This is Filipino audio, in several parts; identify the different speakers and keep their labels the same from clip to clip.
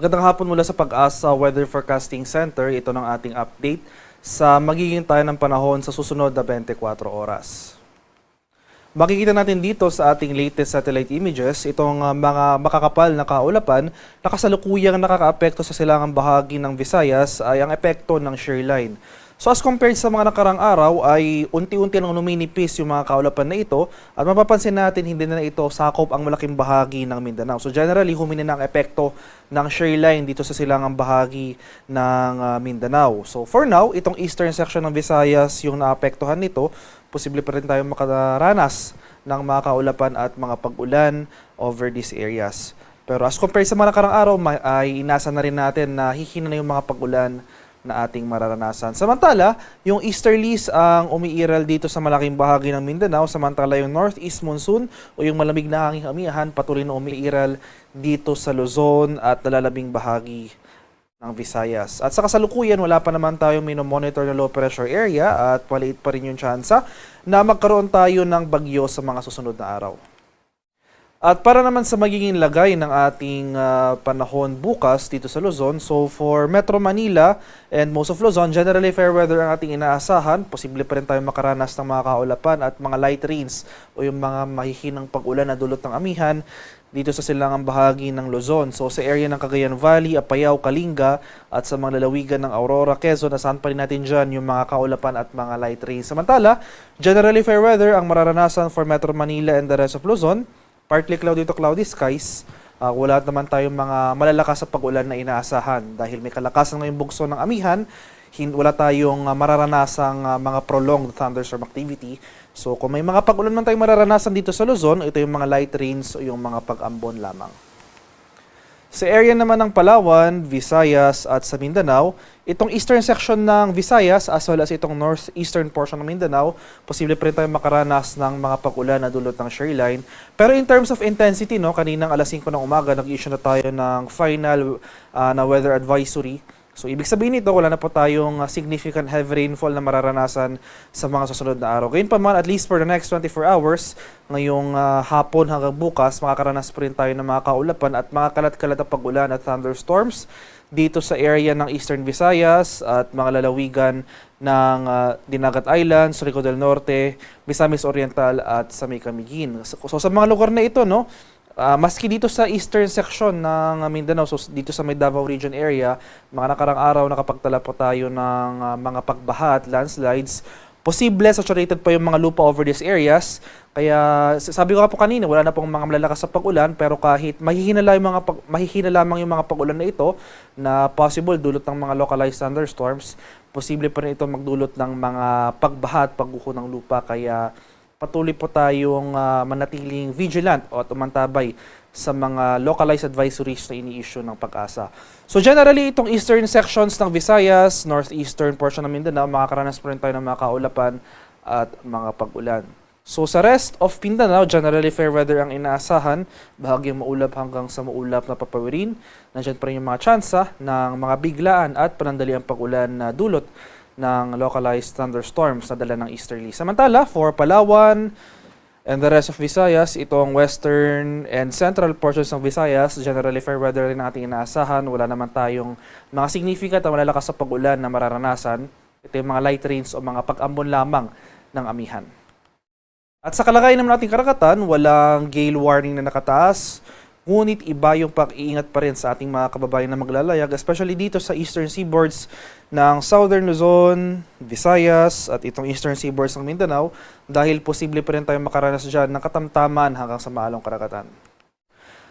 Speaker 1: Magandang hapon mula sa Pag-asa Weather Forecasting Center. Ito ng ating update sa magiging tayo ng panahon sa susunod na 24 oras. Makikita natin dito sa ating latest satellite images itong mga makakapal na kaulapan na kasalukuyang nakakaapekto sa silangang bahagi ng Visayas ay ang epekto ng shear line. So as compared sa mga nakarang araw ay unti-unti nang numinipis yung mga kaulapan na ito at mapapansin natin hindi na ito sakop ang malaking bahagi ng Mindanao. So generally humina na ang epekto ng shear line dito sa silangang bahagi ng Mindanao. So for now, itong eastern section ng Visayas yung naapektuhan nito. Posible pa rin tayo makaranas ng mga kaulapan at mga pag-ulan over these areas. Pero as compared sa mga nakarang araw ay inasa na rin natin na hihina na yung mga pag-ulan na ating mararanasan. Samantala, yung easterlies ang umiiral dito sa malaking bahagi ng Mindanao, samantala yung northeast monsoon o yung malamig na hanging amihan patuloy na umiiral dito sa Luzon at nalalabing bahagi ng Visayas. At sa kasalukuyan, wala pa naman tayong minomonitor na low pressure area at maliit pa rin yung tsansa na magkaroon tayo ng bagyo sa mga susunod na araw. At para naman sa magiging lagay ng ating panahon bukas dito sa Luzon, so for Metro Manila and most of Luzon, generally fair weather ang ating inaasahan. Posible pa rin tayo makaranas ng mga kaulapan at mga light rains o yung mga mahihinang pag-ulan na dulot ng amihan dito sa silangang bahagi ng Luzon. So sa area ng Cagayan Valley, Apayao, Kalinga at sa mga lalawigan ng Aurora, Quezon, nasahan pa rin natin dyan yung mga kaulapan at mga light rains. Samantala, generally fair weather ang mararanasan for Metro Manila and the rest of Luzon. Partly cloudy to cloudy skies. Wala naman tayong mga malalakas sa pag-ulan na inaasahan. Dahil may kalakasan ngayong bugso ng amihan, wala tayong mararanasang mga prolonged thunderstorm activity. So kung may mga pag-ulan man tayong mararanasan dito sa Luzon, ito yung mga light rains o yung mga pag-ambon lamang. Sa area naman ng Palawan, Visayas at sa Mindanao, itong eastern section ng Visayas as well as itong northeastern portion ng Mindanao, posible pa rin tayong makaranas ng mga pag-ulan na dulot ng shear line. Pero in terms of intensity, kaninang alas 5 ng umaga, nag-issue na tayo ng final na weather advisory. So, ibig sabihin nito, wala na po tayong significant heavy rainfall na mararanasan sa mga susunod na araw. Gayun pa man, at least for the next 24 hours, ngayong hapon hanggang bukas, makakaranas pa rin tayo ng mga kaulapan at mga kalat-kalat na pag-ulan at thunderstorms dito sa area ng Eastern Visayas at mga lalawigan ng Dinagat Island, Surigao del Norte, Misamis Oriental at sa may Camiguin. So, sa mga lugar na ito, maski dito sa eastern section ng Mindanao, so dito sa may Davao Region area, mga nakarang araw nakapagtala po tayo ng mga pagbaha at landslides. Posible saturated pa yung mga lupa over these areas. Kaya sabi ko nga po kanina, wala na pong mga malalakas sa pag-ulan, pero kahit mahihina lamang yung mga pag-ulan na ito na possible dulot ng mga localized thunderstorms, posible pa rin ito magdulot ng mga pagbaha at pagguho ng lupa. Kaya patuloy po tayong manatiling vigilant o tumantabay sa mga localized advisories na ini-issue ng Pag-asa. So generally, itong eastern sections ng Visayas, northeastern portion ng Mindanao, makakaranas po rin tayo ng mga kaulapan at mga pag-ulan. So sa rest of Mindanao, generally fair weather ang inaasahan, bahagyang maulap hanggang sa maulap na papawirin. Nandiyan pa rin yung mga tsansa ng mga biglaan at panandaliang pag-ulan na dulot ng localized thunderstorms na dala ng easterly. Samantala, for Palawan and the rest of Visayas, itong western and central portions ng Visayas, generally fair weather rin ang ating inaasahan. Wala naman tayong mga significant na malalakas sa pag-ulan na mararanasan. Ito yung mga light rains o mga pag-ambon lamang ng amihan. At sa kalagayan naman nating karagatan, walang gale warning na nakataas. Ngunit iba yung pag-iingat pa rin sa ating mga kababayan na maglalayag, especially dito sa eastern seaboards ng Southern Luzon, Visayas at itong eastern seaboards ng Mindanao dahil posible pa rin tayong makaranas dyan ng katamtaman hanggang sa maalong karagatan.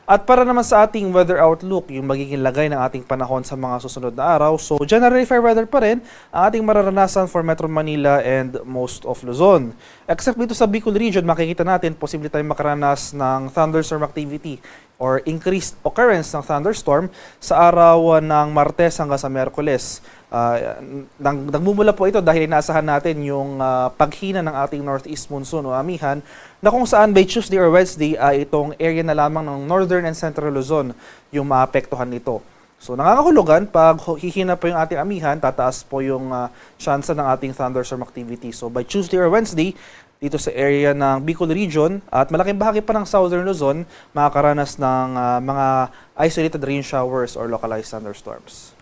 Speaker 1: At para naman sa ating weather outlook, yung magiging lagay ng ating panahon sa mga susunod na araw. So generally fair weather pa rin ang ating mararanasan for Metro Manila and most of Luzon. Except dito sa Bicol region, makikita natin posible tayong makaranas ng thunderstorm activity or increased occurrence ng thunderstorm sa araw ng Martes hanggang sa Miyerkules. Nagmumula po ito dahil inaasahan natin yung paghina ng ating northeast monsoon o amihan na kung saan by Tuesday or Wednesday itong area na lamang ng northern and central Luzon yung maapektuhan nito. So nangangahulugan, pag hihina po yung ating amihan, tataas po yung tsansa ng ating thunderstorm activity. So by Tuesday or Wednesday, dito sa area ng Bicol Region at malaking bahagi pa ng Southern Luzon makakaranas ng mga isolated rain showers or localized thunderstorms.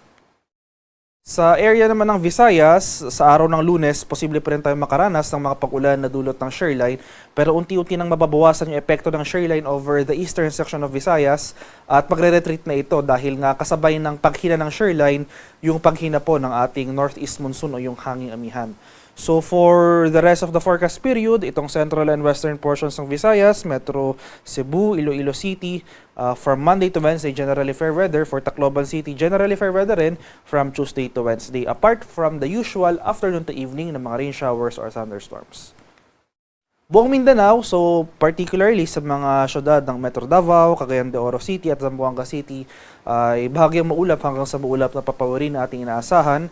Speaker 1: Sa area naman ng Visayas, sa araw ng Lunes, posible pa rin tayo makaranas ng mga pag-ulan na dulot ng shearline, pero unti-unti nang mababawasan yung epekto ng shearline over the eastern section of Visayas at magre-retreat na ito dahil nga kasabay ng paghina ng shearline yung paghina po ng ating northeast monsoon o yung hanging amihan. So for the rest of the forecast period, itong central and western portions ng Visayas, Metro Cebu, Iloilo City, from Monday to Wednesday, generally fair weather. For Tacloban City, generally fair weather rin from Tuesday to Wednesday, apart from the usual afternoon to evening ng mga rain showers or thunderstorms. Buong Mindanao, so particularly sa mga syudad ng Metro Davao, Cagayan de Oro City at Zamboanga City, ay bahagyang maulap hanggang sa maulap na papawari na ating inaasahan.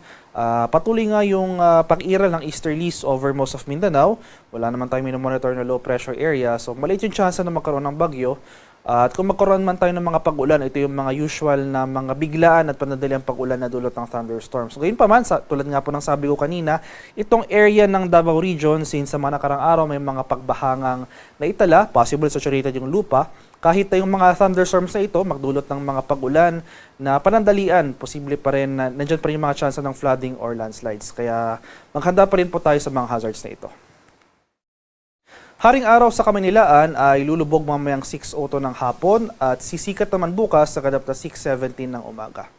Speaker 1: Patuloy nga yung pag-iral ng easterlies over most of Mindanao. Wala naman tayong minomonitor na low pressure area, so maliit yung chance na magkaroon ng bagyo. At kung magkaroon man tayo ng mga pag-ulan, ito yung mga usual na mga biglaan at panandaliang pag-ulan na dulot ng thunderstorms. So, gayunpaman, tulad nga po ng sabi ko kanina, itong area ng Davao Region, since sa mga nakarang araw may mga pagbahangang naitala, possible saturated yung lupa, kahit na yung mga thunderstorms na ito, magdulot ng mga pag-ulan na panandalian, posible pa rin na nandyan pa rin yung mga chance ng flooding or landslides. Kaya maghanda pa rin po tayo sa mga hazards na ito. Haring araw sa Kamunilaan ay lulubog mamayang 6:02 ng hapon at sisikat naman bukas sa kadap na 6:17 ng umaga.